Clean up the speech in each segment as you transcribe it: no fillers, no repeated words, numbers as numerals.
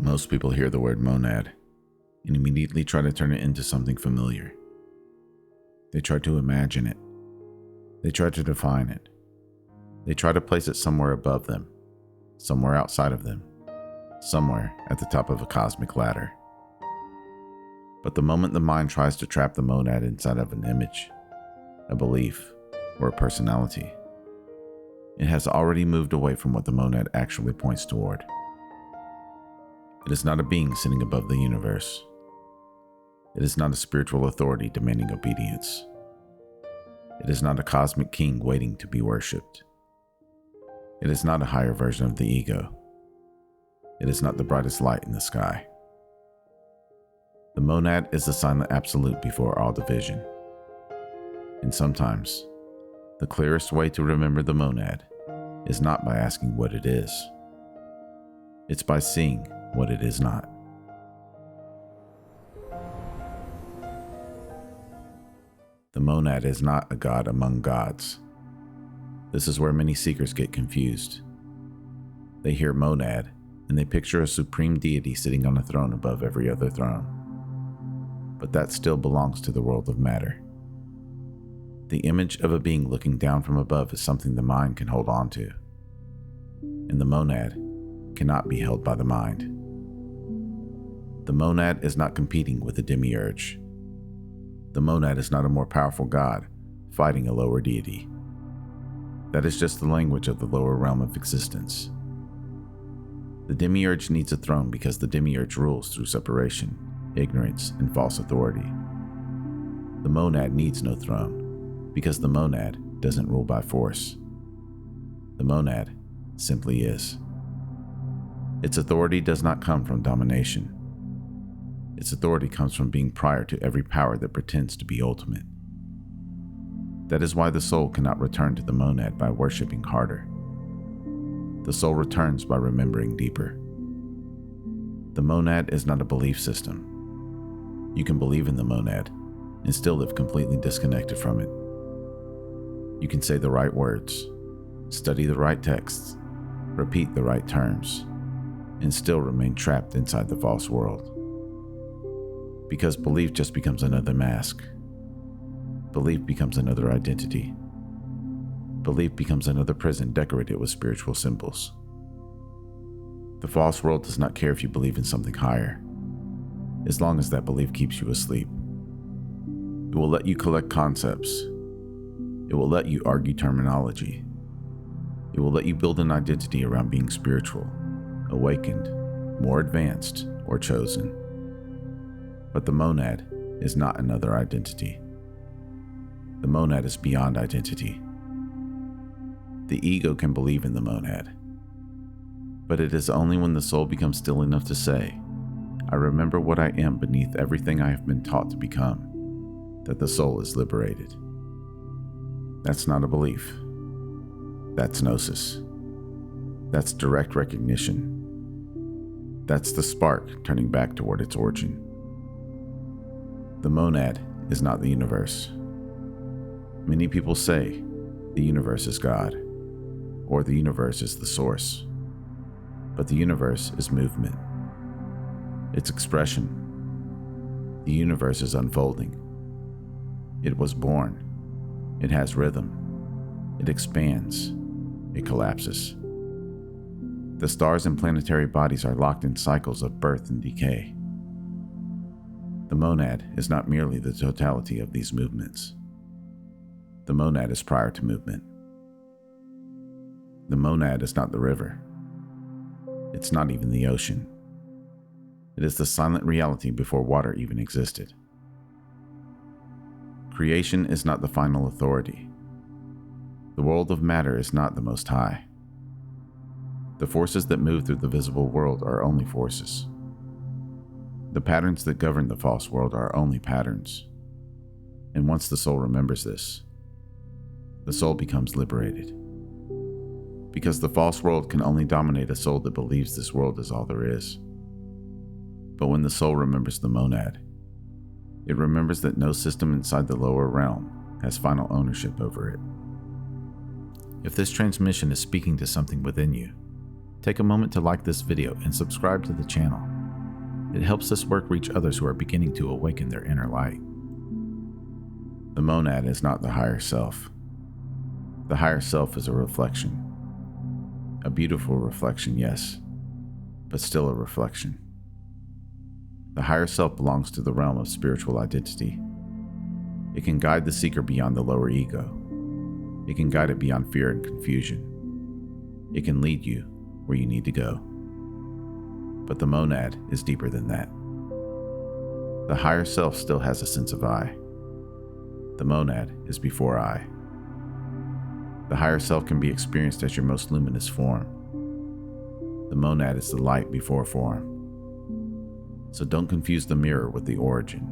Most people hear the word monad and immediately try to turn it into something familiar. They try to imagine it. They try to define it. They try to place it somewhere above them, somewhere outside of them, somewhere at the top of a cosmic ladder. But the moment the mind tries to trap the monad inside of an image, a belief, or a personality, it has already moved away from what the monad actually points toward. It is not a being sitting above the universe. It is not a spiritual authority demanding obedience. It is not a cosmic king waiting to be worshipped. It is not a higher version of the ego. It is not the brightest light in the sky. The monad is the silent absolute before all division. And sometimes, the clearest way to remember the monad is not by asking what it is. It's by seeing what it is not. The monad is not a god among gods. This is where many seekers get confused. They hear monad and they picture a supreme deity sitting on a throne above every other throne. But that still belongs to the world of matter. The image of a being looking down from above is something the mind can hold on to. And the monad cannot be held by the mind. The monad is not competing with the Demiurge. The monad is not a more powerful god fighting a lower deity. That is just the language of the lower realm of existence. The Demiurge needs a throne because the Demiurge rules through separation, ignorance, and false authority. The monad needs no throne because the monad doesn't rule by force. The monad simply is. Its authority does not come from domination. Its authority comes from being prior to every power that pretends to be ultimate. That is why the soul cannot return to the monad by worshipping harder. The soul returns by remembering deeper. The monad is not a belief system. You can believe in the monad and still live completely disconnected from it. You can say the right words, study the right texts, repeat the right terms, and still remain trapped inside the false world. Because belief just becomes another mask. Belief becomes another identity. Belief becomes another prison decorated with spiritual symbols. The false world does not care if you believe in something higher, as long as that belief keeps you asleep. It will let you collect concepts. It will let you argue terminology. It will let you build an identity around being spiritual, awakened, more advanced, or chosen. But the monad is not another identity. The monad is beyond identity. The ego can believe in the monad, but it is only when the soul becomes still enough to say, "I remember what I am beneath everything I have been taught to become," that the soul is liberated. That's not a belief. That's Gnosis. That's direct recognition. That's the spark turning back toward its origin. The monad is not the universe. Many people say the universe is God, or the universe is the source. But the universe is movement. It's expression. The universe is unfolding. It was born. It has rhythm. It expands. It collapses. The stars and planetary bodies are locked in cycles of birth and decay. The monad is not merely the totality of these movements. The monad is prior to movement. The monad is not the river. It's not even the ocean. It is the silent reality before water even existed. Creation is not the final authority. The world of matter is not the Most High. The forces that move through the visible world are only forces. The patterns that govern the false world are only patterns. And once the soul remembers this, the soul becomes liberated. Because the false world can only dominate a soul that believes this world is all there is. But when the soul remembers the monad, it remembers that no system inside the lower realm has final ownership over it. If this transmission is speaking to something within you, take a moment to like this video and subscribe to the channel. It helps this work reach others who are beginning to awaken their inner light. The monad is not the higher self. The higher self is a reflection. A beautiful reflection, yes, but still a reflection. The higher self belongs to the realm of spiritual identity. It can guide the seeker beyond the lower ego. It can guide it beyond fear and confusion. It can lead you where you need to go. But the monad is deeper than that. The higher self still has a sense of I. The monad is before I. The higher self can be experienced as your most luminous form. The monad is the light before form. So don't confuse the mirror with the origin.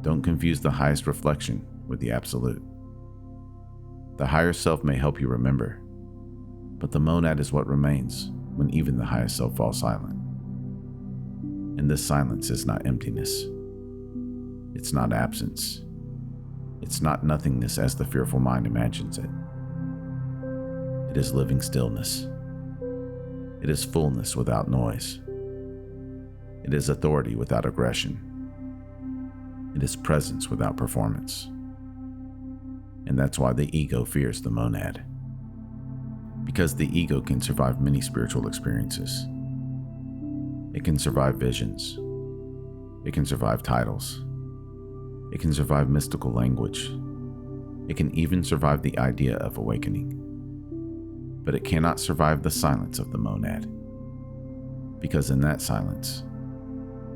Don't confuse the highest reflection with the absolute. The higher self may help you remember, but the monad is what remains when even the highest self falls silent. And this silence is not emptiness. It's not absence. It's not nothingness as the fearful mind imagines it. It is living stillness. It is fullness without noise. It is authority without aggression. It is presence without performance. And that's why the ego fears the monad. Because the ego can survive many spiritual experiences. It can survive visions. It can survive titles. It can survive mystical language. It can even survive the idea of awakening. But it cannot survive the silence of the monad. Because in that silence,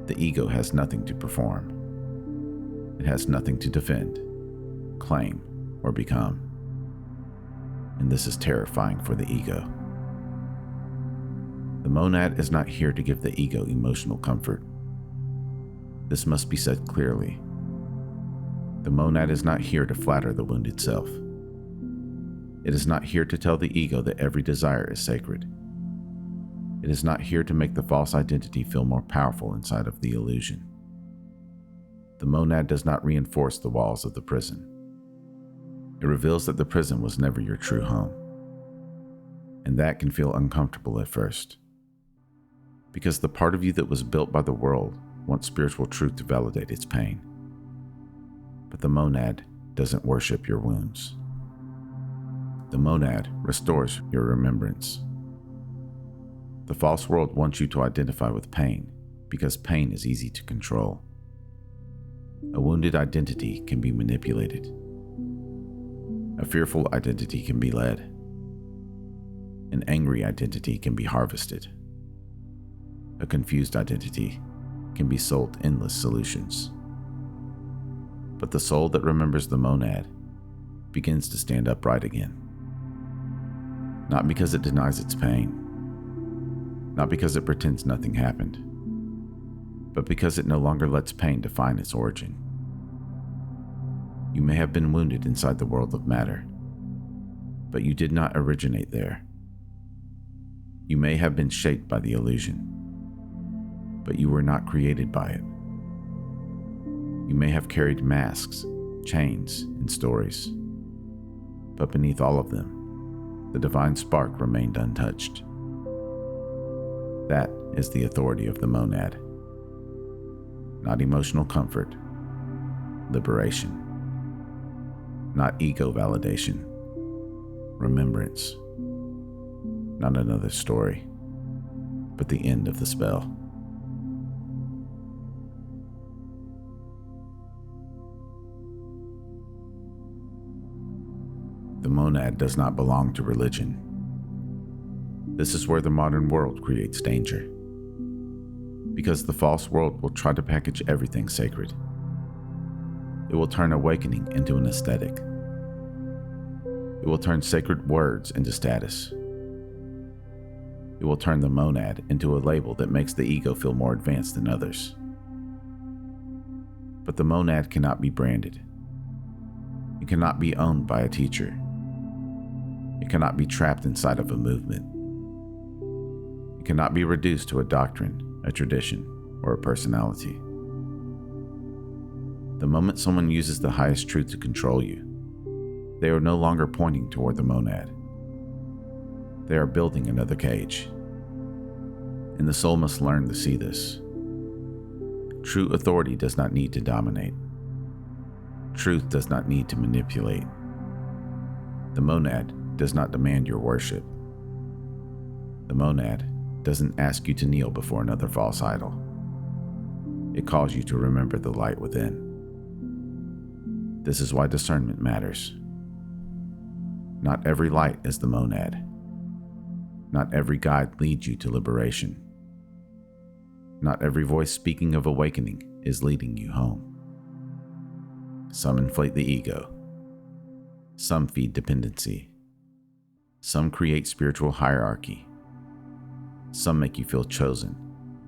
the ego has nothing to perform. It has nothing to defend, claim, or become. And this is terrifying for the ego. The monad is not here to give the ego emotional comfort. This must be said clearly. The monad is not here to flatter the wounded self. It is not here to tell the ego that every desire is sacred. It is not here to make the false identity feel more powerful inside of the illusion. The monad does not reinforce the walls of the prison. It reveals that the prison was never your true home. And that can feel uncomfortable at first. Because the part of you that was built by the world wants spiritual truth to validate its pain. But the monad doesn't worship your wounds. The monad restores your remembrance. The false world wants you to identify with pain because pain is easy to control. A wounded identity can be manipulated. A fearful identity can be led. An angry identity can be harvested. A confused identity can be sold endless solutions. But the soul that remembers the monad begins to stand upright again. Not because it denies its pain, not because it pretends nothing happened, but because it no longer lets pain define its origin. You may have been wounded inside the world of matter, but you did not originate there. You may have been shaped by the illusion, but you were not created by it. You may have carried masks, chains, and stories, but beneath all of them, the divine spark remained untouched. That is the authority of the monad. Not emotional comfort, liberation. Not ego validation, remembrance. Not another story, but the end of the spell. The monad does not belong to religion. This is where the modern world creates danger. Because the false world will try to package everything sacred. It will turn awakening into an aesthetic. It will turn sacred words into status. It will turn the monad into a label that makes the ego feel more advanced than others. But the monad cannot be branded. It cannot be owned by a teacher. It cannot be trapped inside of a movement. It cannot be reduced to a doctrine, a tradition, or a personality. The moment someone uses the highest truth to control you, they are no longer pointing toward the monad. They are building another cage. And the soul must learn to see this. True authority does not need to dominate. Truth does not need to manipulate. The monad does not demand your worship. The monad doesn't ask you to kneel before another false idol. It calls you to remember the light within. This is why discernment matters. Not every light is the monad. Not every guide leads you to liberation. Not every voice speaking of awakening is leading you home. Some inflate the ego. Some feed dependency. Some create spiritual hierarchy. Some make you feel chosen,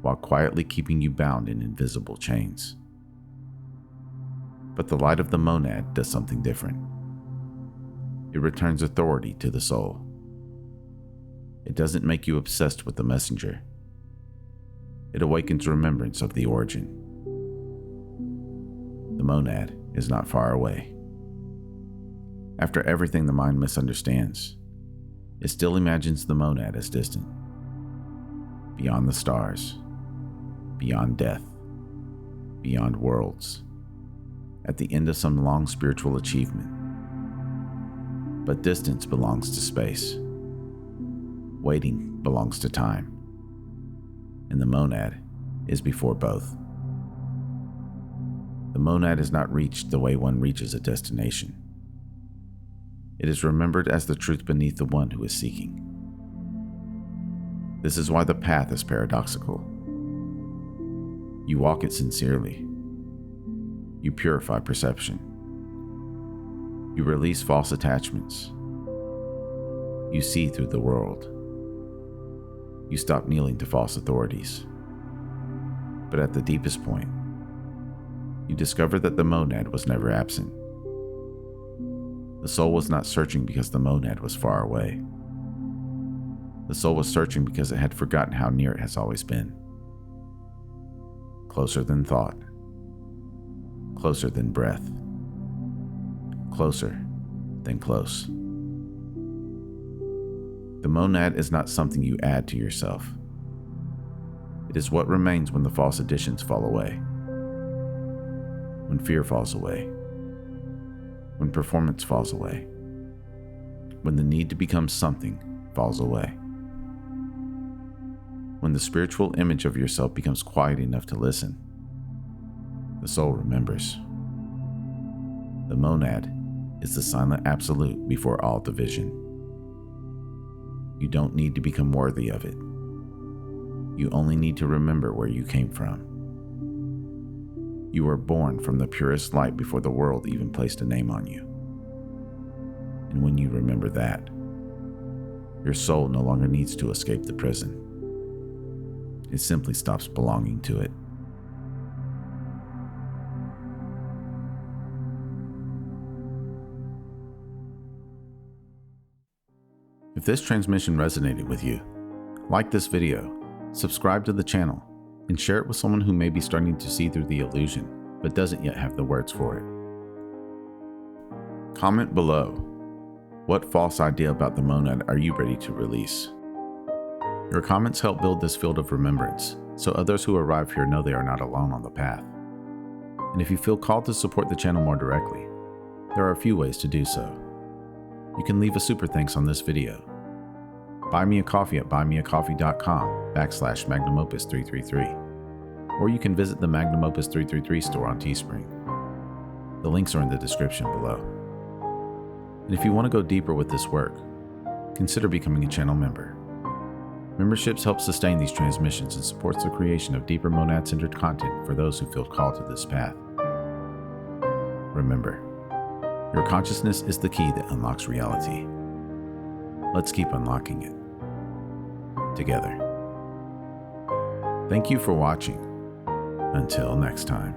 while quietly keeping you bound in invisible chains. But the light of the monad does something different. It returns authority to the soul. It doesn't make you obsessed with the messenger. It awakens remembrance of the origin. The monad is not far away. After everything the mind misunderstands, it still imagines the monad as distant. Beyond the stars, beyond death, beyond worlds, at the end of some long spiritual achievement. But distance belongs to space. Waiting belongs to time. And the monad is before both. The monad is not reached the way one reaches a destination. It is remembered as the truth beneath the one who is seeking. This is why the path is paradoxical. You walk it sincerely. You purify perception. You release false attachments. You see through the world. You stop kneeling to false authorities. But at the deepest point, you discover that the monad was never absent. The soul was not searching because the monad was far away. The soul was searching because it had forgotten how near it has always been. Closer than thought. Closer than breath. Closer than close. The monad is not something you add to yourself. It is what remains when the false additions fall away. When fear falls away. When performance falls away. When the need to become something falls away. When the spiritual image of yourself becomes quiet enough to listen, the soul remembers. The monad is the silent absolute before all division. You don't need to become worthy of it. You only need to remember where you came from. You were born from the purest light before the world even placed a name on you. And when you remember that, your soul no longer needs to escape the prison. It simply stops belonging to it. If this transmission resonated with you, like this video, subscribe to the channel, and share it with someone who may be starting to see through the illusion, but doesn't yet have the words for it. Comment below. What false idea about the monad are you ready to release? Your comments help build this field of remembrance, so others who arrive here know they are not alone on the path. And if you feel called to support the channel more directly, there are a few ways to do so. You can leave a super thanks on this video. Buy me a coffee at buymeacoffee.com/magnumopus333. Or you can visit the Magnum Opus 333 store on Teespring. The links are in the description below. And if you want to go deeper with this work, consider becoming a channel member. Memberships help sustain these transmissions and supports the creation of deeper monad-centered content for those who feel called to this path. Remember, your consciousness is the key that unlocks reality. Let's keep unlocking it together. Thank you for watching. Until next time.